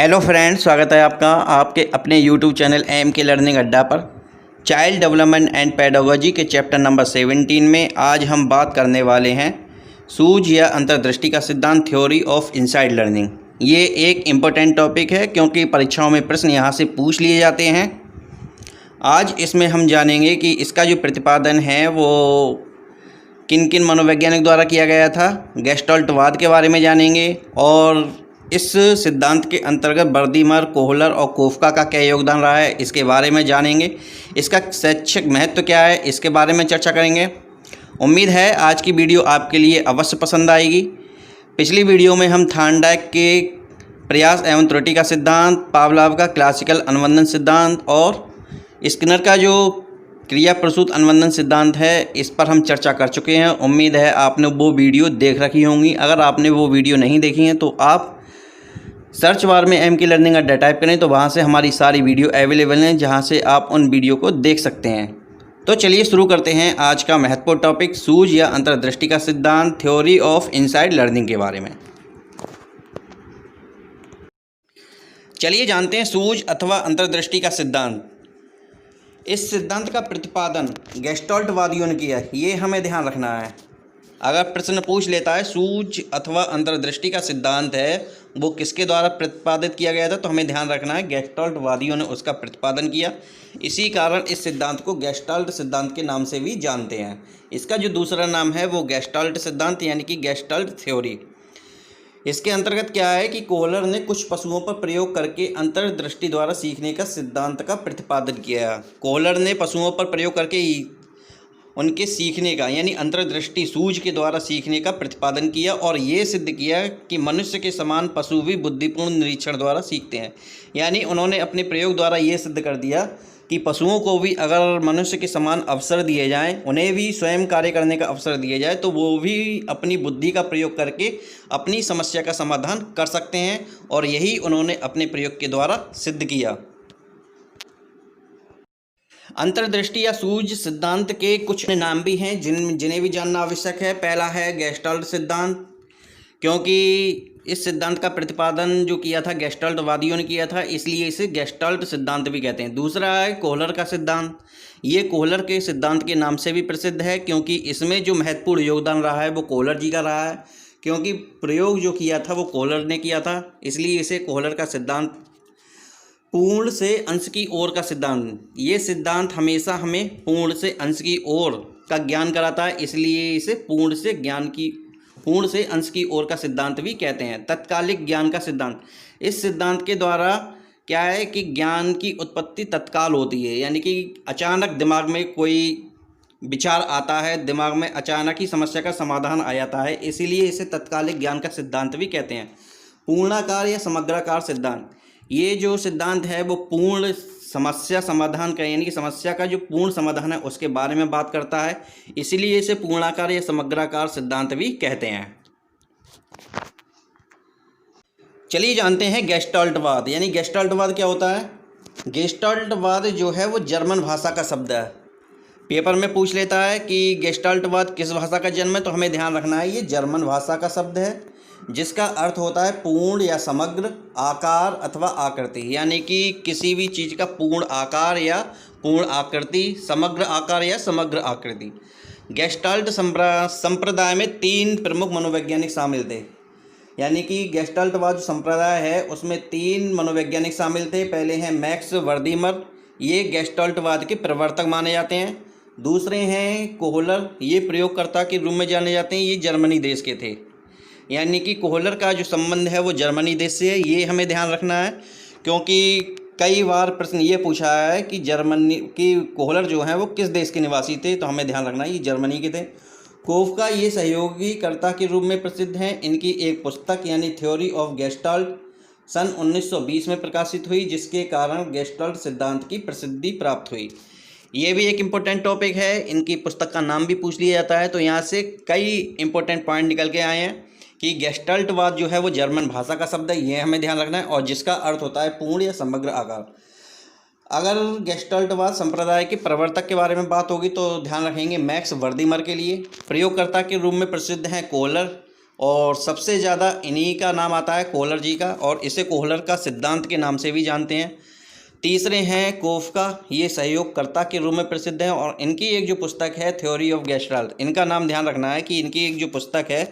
Hello friends, स्वागत है आपका आपके अपने यूट्यूब चैनल एम के लर्निंग अड्डा पर। चाइल्ड डेवलपमेंट एंड पेडागोजी के चैप्टर नंबर 17 में आज हम बात करने वाले हैं सूझ या अंतर्दृष्टि का सिद्धांत, थ्योरी ऑफ इनसाइड लर्निंग। ये एक इम्पोर्टेंट टॉपिक है क्योंकि परीक्षाओं में प्रश्न यहाँ से पूछ लिए जाते हैं। आज इसमें हम जानेंगे कि इसका जो प्रतिपादन है वो किन किन मनोवैज्ञानिक द्वारा किया गया था, गेस्टाल्टवाद के बारे में जानेंगे और इस सिद्धांत के अंतर्गत बर्दीमर, कोहलर और कोफका का क्या योगदान रहा है इसके बारे में जानेंगे। इसका शैक्षिक महत्व क्या है इसके बारे में चर्चा करेंगे। उम्मीद है आज की वीडियो आपके लिए अवश्य पसंद आएगी। पिछली वीडियो में हम थार्नडाइक के प्रयास एवं त्रुटि का सिद्धांत, पावलोव का क्लासिकल अनुबंधन सिद्धांत और स्किनर का जो क्रिया प्रसूत अनुबंधन सिद्धांत है इस पर हम चर्चा कर चुके हैं। उम्मीद है आपने वो वीडियो देख रखी होंगी। अगर आपने वो वीडियो नहीं देखी है तो आप सर्च बार में एम की लर्निंग अड्डा टाइप करें तो वहाँ से हमारी सारी वीडियो अवेलेबल हैं, जहाँ से आप उन वीडियो को देख सकते हैं। तो चलिए शुरू करते हैं आज का महत्वपूर्ण टॉपिक, सूझ या अंतर्दृष्टि का सिद्धांत, थ्योरी ऑफ इनसाइड लर्निंग के बारे में। चलिए जानते हैं सूझ अथवा अंतर्दृष्टि का सिद्धांत। इस सिद्धांत का प्रतिपादन गेस्टाल्टवादियों ने किया है, ये हमें ध्यान रखना है। अगर प्रश्न पूछ लेता है सूझ अथवा अंतर्दृष्टि का सिद्धांत है वो किसके द्वारा प्रतिपादित किया गया था, तो हमें ध्यान रखना है गेस्टाल्टवादियों ने उसका प्रतिपादन किया। इसी कारण इस सिद्धांत को गेस्टाल्ट सिद्धांत के नाम से भी जानते हैं। इसका जो दूसरा नाम है वो गेस्टाल्ट सिद्धांत यानी कि गेस्टाल्ट थ्योरी। इसके अंतर्गत क्या है कि कोहलर ने कुछ पशुओं पर प्रयोग करके अंतर्दृष्टि द्वारा सीखने का सिद्धांत का प्रतिपादन किया। कोहलर ने पशुओं पर प्रयोग करके उनके सीखने का यानी अंतर्दृष्टि, सूझ के द्वारा सीखने का प्रतिपादन किया और ये सिद्ध किया कि मनुष्य के समान पशु भी बुद्धिपूर्ण निरीक्षण द्वारा सीखते हैं। यानी उन्होंने अपने प्रयोग द्वारा ये सिद्ध कर दिया कि पशुओं को भी अगर मनुष्य के समान अवसर दिए जाएं, उन्हें भी स्वयं कार्य करने का अवसर दिया जाए तो वो भी अपनी बुद्धि का प्रयोग करके अपनी समस्या का समाधान कर सकते हैं और यही उन्होंने अपने प्रयोग के द्वारा सिद्ध किया। अंतर्दृष्टि या सूझ सिद्धांत के कुछ नाम भी हैं जिन्हें भी जानना आवश्यक है। पहला है गेस्टाल्ट सिद्धांत, क्योंकि इस सिद्धांत का प्रतिपादन जो किया था गेस्टाल्टवादियों ने किया था, इसलिए इसे गेस्टाल्ट सिद्धांत भी कहते हैं। दूसरा है कोहलर का सिद्धांत। ये कोहलर के सिद्धांत के नाम से भी प्रसिद्ध है क्योंकि इसमें जो महत्वपूर्ण योगदान रहा है वो कोहलर जी का रहा है, क्योंकि प्रयोग जो किया था वो कोहलर ने किया था, इसलिए इसे कोहलर का सिद्धांत, पूर्ण से अंश की ओर का सिद्धांत। ये सिद्धांत हमेशा हमें पूर्ण से अंश की ओर का ज्ञान कराता है, इसलिए इसे पूर्ण से अंश की ओर का सिद्धांत भी कहते हैं। तत्कालिक ज्ञान का सिद्धांत। इस सिद्धांत के द्वारा क्या है कि ज्ञान की उत्पत्ति तत्काल होती है, यानी कि अचानक दिमाग में कोई विचार आता है, दिमाग में अचानक ही समस्या का समाधान आ जाता है, इसीलिए इसे तत्कालिक ज्ञान का सिद्धांत भी कहते हैं। पूर्णाकार या समग्राकार सिद्धांत। ये जो सिद्धांत है वो पूर्ण समस्या समाधान का यानी कि समस्या का जो पूर्ण समाधान है उसके बारे में बात करता है, इसीलिए इसे पूर्णाकार या समग्राकार सिद्धांत भी कहते हैं। चलिए जानते हैं गेस्टाल्टवाद यानी गेस्टाल्टवाद क्या होता है। गेस्टाल्टवाद जो है वो जर्मन भाषा का शब्द है। पेपर में पूछ लेता है कि गेस्टाल्टवाद किस भाषा का जन्म है, तो हमें ध्यान रखना है ये जर्मन भाषा का शब्द है, जिसका अर्थ होता है पूर्ण या समग्र आकार अथवा आकृति, यानी कि किसी भी चीज़ का पूर्ण आकार या पूर्ण आकृति, समग्र आकार या समग्र आकृति। गेस्टाल्ट संप्रदाय में 3 प्रमुख मनोवैज्ञानिक शामिल थे, यानी कि गेस्टाल्टवाद जो संप्रदाय है उसमें 3 मनोवैज्ञानिक शामिल थे। पहले हैं मैक्स वर्दीमर, ये गेस्टाल्टवाद के प्रवर्तक माने जाते हैं। दूसरे हैं कोहलर, ये प्रयोगकर्ता के रूप में जाने जाते हैं, ये जर्मनी देश के थे, यानी कि कोहलर का जो संबंध है वो जर्मनी देश से है। ये हमें ध्यान रखना है क्योंकि कई बार प्रश्न ये पूछा है कि जर्मनी की कोहलर जो हैं वो किस देश के निवासी थे, तो हमें ध्यान रखना है ये जर्मनी के थे। कोफका ये सहयोगीकर्ता के रूप में प्रसिद्ध हैं। इनकी एक पुस्तक यानी थ्योरी ऑफ गेस्टाल्ट सन 1920 में प्रकाशित हुई, जिसके कारण गेस्टाल्ट सिद्धांत की प्रसिद्धि प्राप्त हुई। ये भी एक इम्पोर्टेंट टॉपिक है, इनकी पुस्तक का नाम भी पूछ लिया जाता है, तो यहाँ से कई इम्पोर्टेंट पॉइंट निकल के आए हैं कि गेस्टाल्टवाद जो है वो जर्मन भाषा का शब्द है, ये हमें ध्यान रखना है, और जिसका अर्थ होता है पूर्ण या समग्र आकार। अगर गेस्टाल्टवाद संप्रदाय के प्रवर्तक के बारे में बात होगी तो ध्यान रखेंगे मैक्स वर्दीमर के लिए। प्रयोगकर्ता के रूप में प्रसिद्ध हैं कोहलर और सबसे ज़्यादा इन्हीं का नाम आता है कोहलर जी का, और इसे कोहलर का सिद्धांत के नाम से भी जानते हैं। तीसरे हैं कोफका, ये सहयोगकर्ता के रूप में प्रसिद्ध हैं, और इनकी एक जो पुस्तक है थ्योरी ऑफ गेस्टाल्ट, इनका नाम ध्यान रखना है कि इनकी एक जो पुस्तक है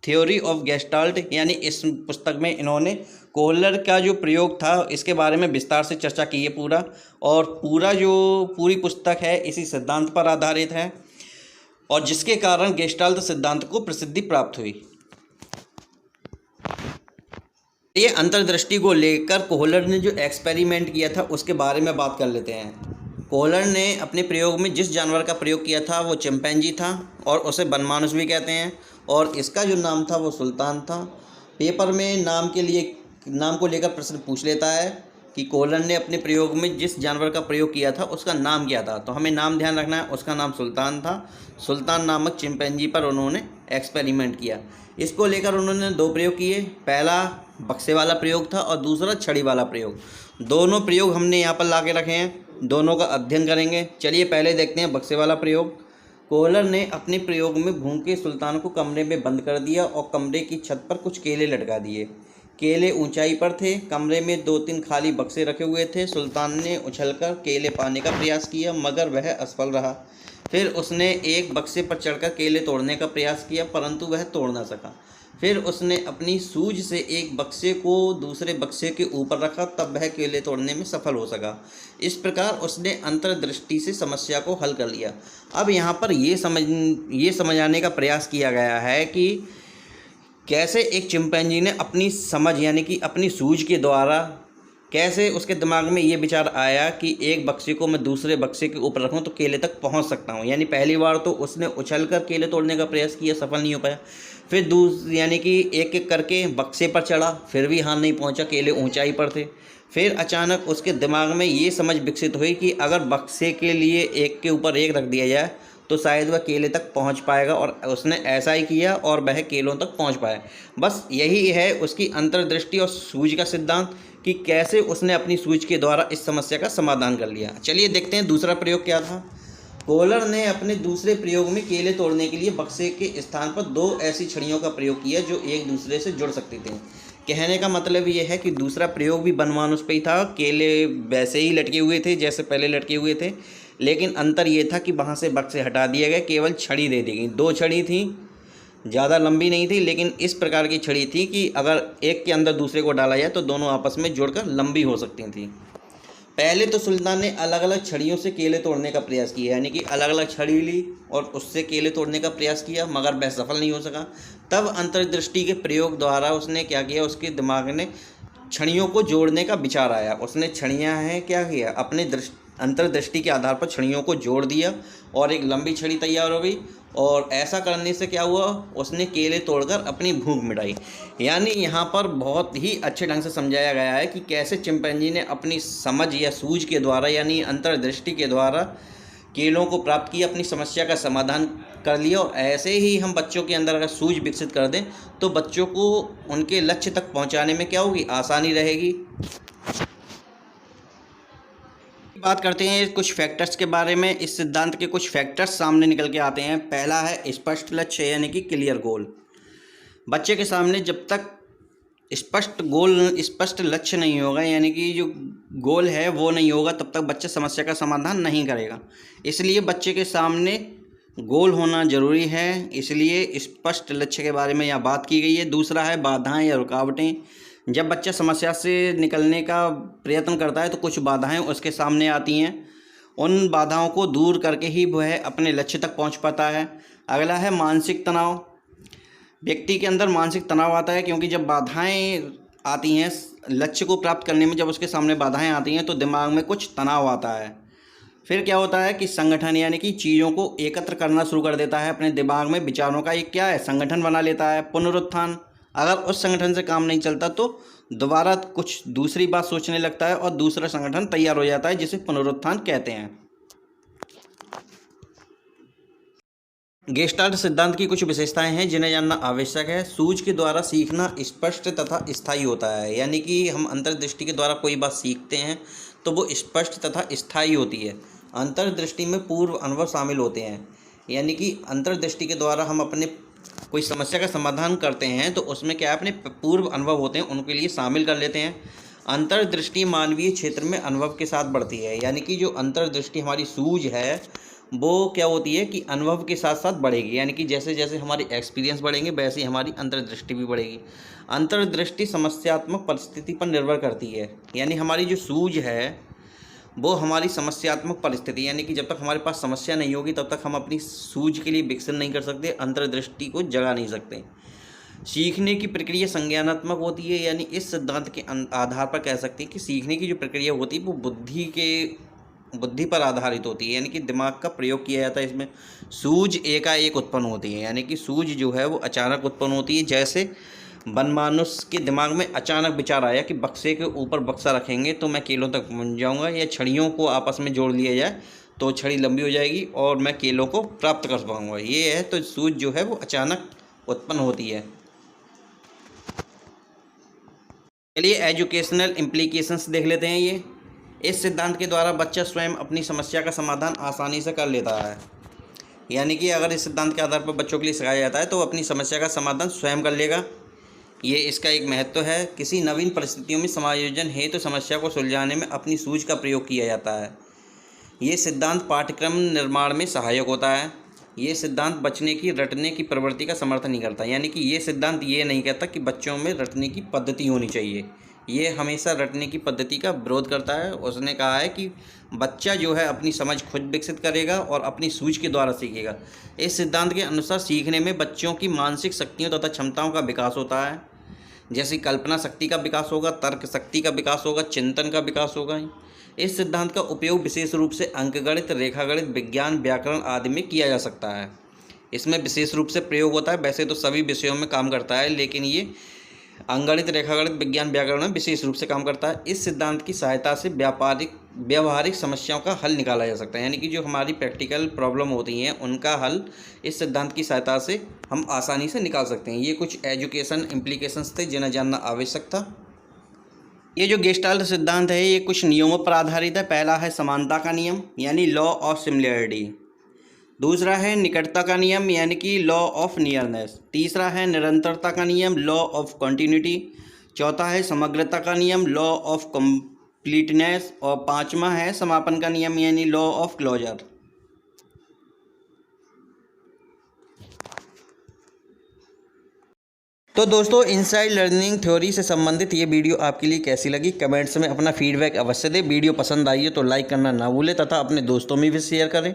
थ्योरी ऑफ गेस्टाल्ट, यानी इस पुस्तक में इन्होंने कोहलर का जो प्रयोग था इसके बारे में विस्तार से चर्चा की है पूरा, और पूरी पुस्तक है इसी सिद्धांत पर आधारित है, और जिसके कारण गेस्टाल्ट सिद्धांत को प्रसिद्धि प्राप्त हुई। ये अंतर्दृष्टि को लेकर कोहलर ने जो एक्सपेरिमेंट किया था उसके बारे में बात कर लेते हैं। कोहलर ने अपने प्रयोग में जिस जानवर का प्रयोग किया था वो चिंपैंजी था, और उसे बनमानुस भी कहते हैं, और इसका जो नाम था वो सुल्तान था। पेपर में नाम को लेकर प्रश्न पूछ लेता है कि कोहलर ने अपने प्रयोग में जिस जानवर का प्रयोग किया था उसका नाम क्या था, तो हमें नाम ध्यान रखना है, उसका नाम सुल्तान था। सुल्तान नामक चिंपैंजी पर उन्होंने एक्सपेरिमेंट किया। इसको लेकर उन्होंने 2 प्रयोग किए, पहला बक्से वाला प्रयोग था और दूसरा छड़ी वाला प्रयोग। दोनों प्रयोग हमने यहाँ पर ला के रखे हैं, दोनों का अध्ययन करेंगे। चलिए पहले देखते हैं बक्से वाला प्रयोग। कोहलर ने अपने प्रयोग में भूखे सुल्तान को कमरे में बंद कर दिया और कमरे की छत पर कुछ केले लटका दिए। केले ऊंचाई पर थे, कमरे में 2-3 खाली बक्से रखे हुए थे। सुल्तान ने उछलकर केले पाने का प्रयास किया मगर वह असफल रहा। फिर उसने एक बक्से पर चढ़कर केले तोड़ने का प्रयास किया परंतु वह तोड़ न सका। फिर उसने अपनी सूझ से एक बक्से को दूसरे बक्से के ऊपर रखा, तब वह केले तोड़ने में सफल हो सका। इस प्रकार उसने अंतर्दृष्टि से समस्या को हल कर लिया। अब यहाँ पर ये समझाने का प्रयास किया गया है कि कैसे एक चिंपैंजी ने अपनी समझ यानी कि अपनी सूझ के द्वारा कैसे उसके दिमाग में ये विचार आया कि एक बक्से को मैं दूसरे बक्से के ऊपर रखूं तो केले तक पहुंच सकता हूं। यानी पहली बार तो उसने उछलकर केले तोड़ने का प्रयास किया, सफल नहीं हो पाया। फिर यानी कि एक एक करके बक्से पर चढ़ा, फिर भी हाथ नहीं पहुंचा, केले ऊंचाई पर थे। फिर अचानक उसके दिमाग में ये समझ विकसित हुई कि अगर बक्से के लिए एक के ऊपर एक रख दिया जाए तो शायद वह केले तक पहुंच पाएगा, और उसने ऐसा ही किया और वह केलों तक पहुंच पाया। बस यही है उसकी अंतर्दृष्टि और सूझ का सिद्धांत कि कैसे उसने अपनी सूझ के द्वारा इस समस्या का समाधान कर लिया। चलिए देखते हैं दूसरा प्रयोग क्या था। कोहलर ने अपने दूसरे प्रयोग में केले तोड़ने के लिए बक्से के स्थान पर 2 ऐसी छड़ियों का प्रयोग किया जो एक दूसरे से जुड़ सकती थी। कहने का मतलब ये है कि दूसरा प्रयोग भी बनमानुस पे ही था। केले वैसे ही लटके हुए थे जैसे पहले लटके हुए थे, लेकिन अंतर ये था कि वहाँ से बक्से हटा दिए गए, केवल छड़ी दे दी गई। 2 छड़ी थी, ज़्यादा लंबी नहीं थी, लेकिन इस प्रकार की छड़ी थी कि अगर एक के अंदर दूसरे को डाला जाए तो दोनों आपस में जुड़कर लंबी हो सकती थी। पहले तो सुल्तान ने अलग अलग छड़ियों से केले तोड़ने का प्रयास किया, यानी कि अलग अलग छड़ी ली और उससे केले तोड़ने का प्रयास किया, मगर वह सफल नहीं हो सका। तब अंतर्दृष्टि के प्रयोग द्वारा उसने क्या किया, उसके दिमाग ने छड़ियों को जोड़ने का विचार आया। उसने छड़ियाँ हैं क्या किया, अपने अंतर्दृष्टि के आधार पर छड़ियों को जोड़ दिया और एक लंबी छड़ी तैयार हो गई। और ऐसा करने से क्या हुआ, उसने केले तोड़कर अपनी भूख मिटाई। यानी यहाँ पर बहुत ही अच्छे ढंग से समझाया गया है कि कैसे चिंपैंजी ने अपनी समझ या सूझ के द्वारा यानी अंतर्दृष्टि के द्वारा केलों को प्राप्त किया, अपनी समस्या का समाधान कर लिया। और ऐसे ही हम बच्चों के अंदर अगर सूझ विकसित कर दें तो बच्चों को उनके लक्ष्य तक पहुँचाने में क्या होगी, आसानी रहेगी। बात करते हैं कुछ फैक्टर्स के बारे में। इस सिद्धांत के कुछ फैक्टर्स सामने निकल के आते हैं। पहला है स्पष्ट लक्ष्य यानी कि क्लियर गोल। बच्चे के सामने जब तक स्पष्ट लक्ष्य नहीं होगा यानी कि जो गोल है वो नहीं होगा, तब तक बच्चा समस्या का समाधान नहीं करेगा। इसलिए बच्चे के सामने गोल होना ज़रूरी है, इसलिए स्पष्ट लक्ष्य के बारे में यहाँ बात की गई है। दूसरा है बाधाएं या रुकावटें। जब बच्चा समस्या से निकलने का प्रयत्न करता है तो कुछ बाधाएं उसके सामने आती हैं, उन बाधाओं को दूर करके ही वह अपने लक्ष्य तक पहुंच पाता है। अगला है मानसिक तनाव। व्यक्ति के अंदर मानसिक तनाव आता है क्योंकि जब बाधाएं आती हैं लक्ष्य को प्राप्त करने में, जब उसके सामने बाधाएं आती हैं तो दिमाग में कुछ तनाव आता है। फिर क्या होता है कि संगठन यानी कि चीज़ों को एकत्र करना शुरू कर देता है अपने दिमाग में, विचारों का एक क्या है, संगठन बना लेता है। पुनरुत्थान, अगर उस संगठन से काम नहीं चलता तो दोबारा कुछ दूसरी बात सोचने लगता है और दूसरा संगठन तैयार हो जाता है, जिसे पुनरुत्थान कहते हैं। गेस्टाल्ट सिद्धांत की कुछ विशेषताएं हैं जिन्हें जानना आवश्यक है। सूझ के द्वारा सीखना स्पष्ट तथा स्थायी होता है, यानी कि हम अंतर्दृष्टि के द्वारा कोई बात सीखते हैं तो वो स्पष्ट तथा स्थायी होती है। अंतर्दृष्टि में पूर्व अनुभव शामिल होते हैं, यानी कि अंतर्दृष्टि के द्वारा हम अपने कोई समस्या का समाधान करते हैं तो उसमें क्या अपने पूर्व अनुभव होते हैं उनके लिए शामिल कर लेते हैं। अंतर्दृष्टि मानवीय क्षेत्र में अनुभव के साथ बढ़ती है, यानी कि जो अंतर्दृष्टि हमारी सूझ है वो क्या होती है कि अनुभव के साथ साथ बढ़ेगी, यानी कि जैसे जैसे हमारे एक्सपीरियंस बढ़ेंगे वैसे ही हमारी अंतर्दृष्टि भी बढ़ेगी। अंतर्दृष्टि समस्यात्मक परिस्थिति पर निर्भर करती है, यानी हमारी जो सूझ है वो हमारी समस्यात्मक परिस्थिति, यानी कि जब तक हमारे पास समस्या नहीं होगी तब तक हम अपनी सूझ के लिए विकसित नहीं कर सकते, अंतर्दृष्टि को जगा नहीं सकते। सीखने की प्रक्रिया संज्ञानात्मक होती है, यानी इस सिद्धांत के आधार पर कह सकते हैं कि सीखने की जो प्रक्रिया होती है वो बुद्धि पर आधारित होती है, यानी कि दिमाग का प्रयोग किया जाता है इसमें। सूझ एकाएक उत्पन्न होती है, यानी कि सूझ जो है वो अचानक उत्पन्न होती है। जैसे बनमानुस के दिमाग में अचानक विचार आया कि बक्से के ऊपर बक्सा रखेंगे तो मैं केलों तक पहुंच जाऊंगा, या छड़ियों को आपस में जोड़ लिया जाए तो छड़ी लंबी हो जाएगी और मैं केलों को प्राप्त कर पाऊंगा। ये है, तो सूझ जो है वो अचानक उत्पन्न होती है। चलिए एजुकेशनल इम्प्लीकेशंस देख लेते हैं। ये इस सिद्धांत के द्वारा बच्चा स्वयं अपनी समस्या का समाधान आसानी से कर लेता है, यानी कि अगर इस सिद्धांत के आधार पर बच्चों के लिए सिखाया जाता है तो अपनी समस्या का समाधान स्वयं कर लेगा। ये इसका एक महत्व है। किसी नवीन परिस्थितियों में समायोजन हेतु तो समस्या को सुलझाने में अपनी सूझ का प्रयोग किया जाता है। ये सिद्धांत पाठ्यक्रम निर्माण में सहायक होता है। ये सिद्धांत बचने की रटने की प्रवृत्ति का समर्थन नहीं करता, यानी कि ये सिद्धांत ये नहीं कहता कि बच्चों में रटने की पद्धति होनी चाहिए, ये हमेशा रटने की पद्धति का विरोध करता है। उसने कहा है कि बच्चा जो है अपनी समझ खुद विकसित करेगा और अपनी सूझ के द्वारा सीखेगा। इस सिद्धांत के अनुसार सीखने में बच्चों की मानसिक शक्तियों तथा क्षमताओं का विकास होता है, जैसे कल्पना शक्ति का विकास होगा, तर्क शक्ति का विकास होगा, चिंतन का विकास होगा। इस सिद्धांत का उपयोग विशेष रूप से अंकगणित, रेखागणित, विज्ञान, व्याकरण आदि में किया जा सकता है। इसमें विशेष रूप से प्रयोग होता है, वैसे तो सभी विषयों में काम करता है लेकिन ये अंगणित, रेखागणित, विज्ञान, व्याकरण में विशेष रूप से काम करता है। इस सिद्धांत की सहायता से व्यावहारिक समस्याओं का हल निकाला जा सकता है, यानी कि जो हमारी प्रैक्टिकल प्रॉब्लम होती हैं उनका हल इस सिद्धांत की सहायता से हम आसानी से निकाल सकते हैं। ये कुछ एजुकेशन इम्प्लीकेशंस थे जिन्हें जानना आवश्यक था। ये जो गेस्टाल्ट सिद्धांत है ये कुछ नियमों पर आधारित है। पहला है समानता का नियम, यानी लॉ ऑफ सिमिलैरिटी। दूसरा है निकटता का नियम, यानी कि लॉ ऑफ नियरनेस। तीसरा है निरंतरता का नियम, लॉ ऑफ कॉन्टिन्यूटी। चौथा है समग्रता का नियम, लॉ ऑफ कंप्लीटनेस। और पांचवा है समापन का नियम, यानी लॉ ऑफ क्लोजर। तो दोस्तों इनसाइड लर्निंग थ्योरी से संबंधित ये वीडियो आपके लिए कैसी लगी कमेंट्स में अपना फीडबैक अवश्य दें। वीडियो पसंद आई है तो लाइक करना ना भूलें तथा अपने दोस्तों में भी शेयर करें।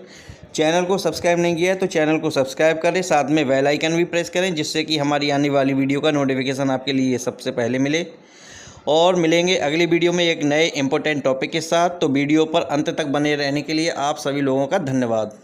चैनल को सब्सक्राइब नहीं किया है तो चैनल को सब्सक्राइब करें, साथ में बेल आइकन भी प्रेस करें जिससे कि हमारी आने वाली वीडियो का नोटिफिकेशन आपके लिए सबसे पहले मिले। और मिलेंगे अगली वीडियो में एक नए इंपॉर्टेंट टॉपिक के साथ। तो वीडियो पर अंत तक बने रहने के लिए आप सभी लोगों का धन्यवाद।